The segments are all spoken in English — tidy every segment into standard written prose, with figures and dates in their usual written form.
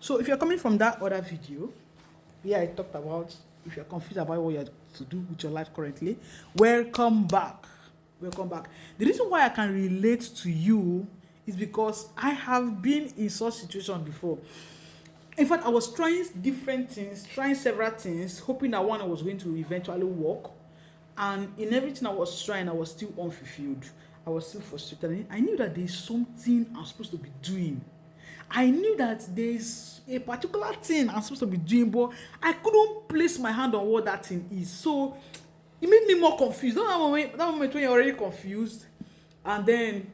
So if you're coming from that other video, where I talked about if you're confused about what you have to do with your life currently, welcome back. Welcome back. The reason why I can relate to you is because I have been in such situation before. In fact, I was trying different things, trying several things, hoping that one was going to eventually work. And in everything I was trying, I was still unfulfilled. I was still frustrated. I knew that there's something I'm supposed to be doing. I knew that there's a particular thing I'm supposed to be doing, but I couldn't place my hand on what that thing is. So it made me more confused. That moment when you're already confused, and then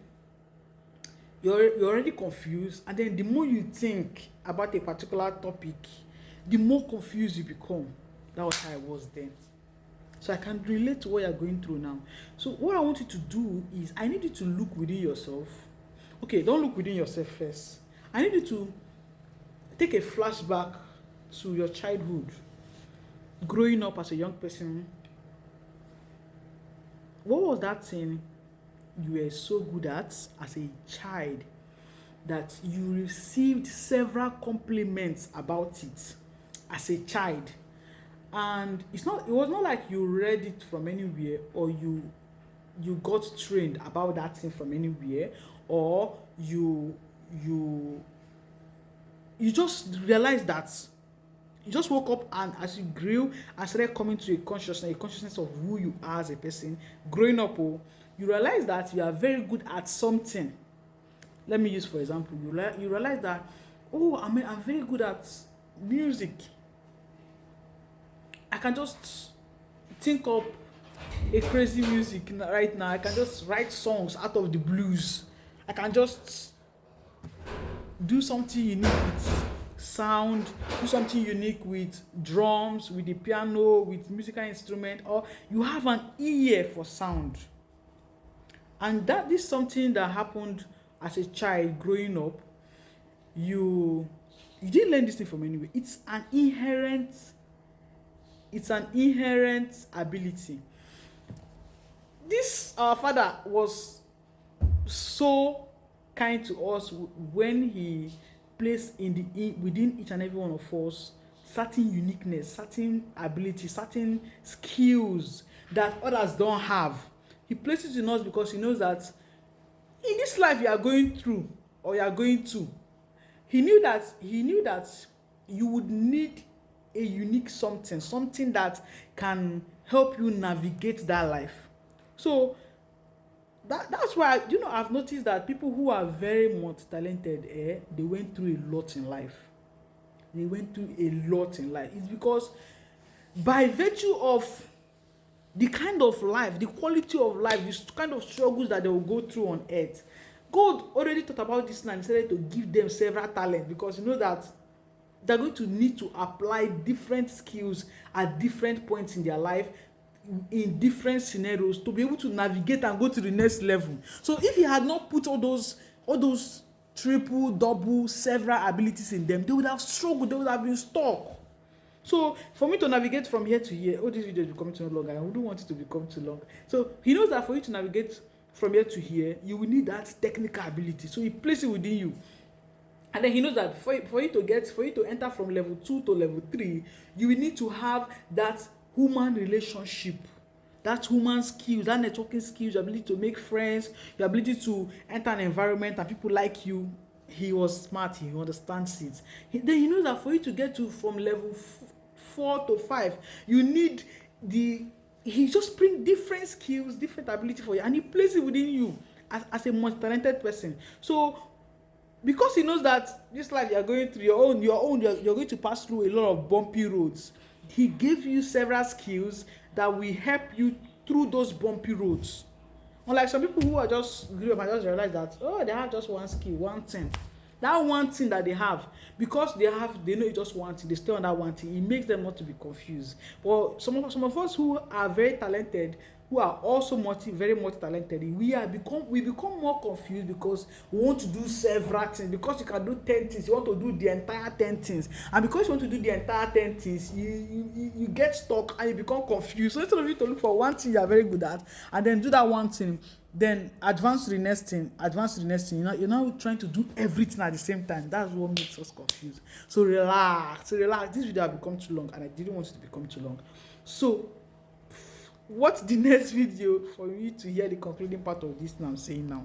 you're already confused, and then the more you think about a particular topic, the more confused you become. That was how I was then. So I can relate to what you're going through now. So what I want you to do is, I need you to look within yourself. Okay, don't look within yourself first. I need you to take a flashback to your childhood, growing up as a young person. What was that thing you were so good at as a child that you received several compliments about it as a child? And it was not like you read it from anywhere, or you got trained about that thing from anywhere, or you just realized that you just woke up, and as you grew and started coming to a consciousness of who you are as a person, growing up, you realize that you are very good at something. Let me use for example, you realize that, I'm very good at music. I can just think up a crazy music right now. I can just write songs out of the blues. I can just do something unique with sound, do something unique with drums, with the piano, with musical instrument, or you have an ear for sound. And that is something that happened as a child growing up. You didn't learn this thing from anywhere. It's an inherent ability. This our father was so kind to us when he placed within each and every one of us certain uniqueness, certain ability, certain skills that others don't have. He places in us because he knows that in this life you are going through, or you are going to, he knew that you would need a unique something that can help you navigate that life. So that's why I've noticed that people who are very multi-talented, they went through a lot in life. It's because by virtue of the kind of life, the quality of life, the kind of struggles that they will go through on earth, God already thought about this and decided to give them several talents, because you know that they're going to need to apply different skills at different points in their life, in different scenarios, to be able to navigate and go to the next level. So if he had not put all those triple, double, several abilities in them, they would have struggled, they would have been stuck. So for me to navigate from here to here, this video is becoming too long, and I wouldn't want it to become too long. So he knows that for you to navigate from here to here, you will need that technical ability. So he places it within you. And then he knows that for you to enter from level 2 to level 3, you will need to have that human relationship, that human skills, that networking skills, your ability to make friends, your ability to enter an environment and people like you. He was smart, he understands it. Then he knows that for you to get to from level 4 to 5, you need he just brings different skills, different ability for you, and he places it within you as a multi-talented person. So because he knows that this life you are going through you're going to pass through a lot of bumpy roads, he gave you several skills that will help you through those bumpy roads. Unlike some people who are just grew up and just realize that they have just one skill, one thing. That one thing that they have, because they know it's just one thing, they stay on that one thing. It makes them not to be confused. But some of us who are very talented, who are also very multi-talented, we become more confused because we want to do several things. Because you can do 10 things, you want to do the entire 10 things, and because you want to do the entire 10 things, you get stuck and you become confused. So instead of you to look for one thing you are very good at and then do that one thing, Then advance to the next thing, you're now trying to do everything at the same time. That's what makes us confused. So relax, this video has become too long and I didn't want it to become too long. So watch the next video for you to hear the concluding part of this thing I'm saying now.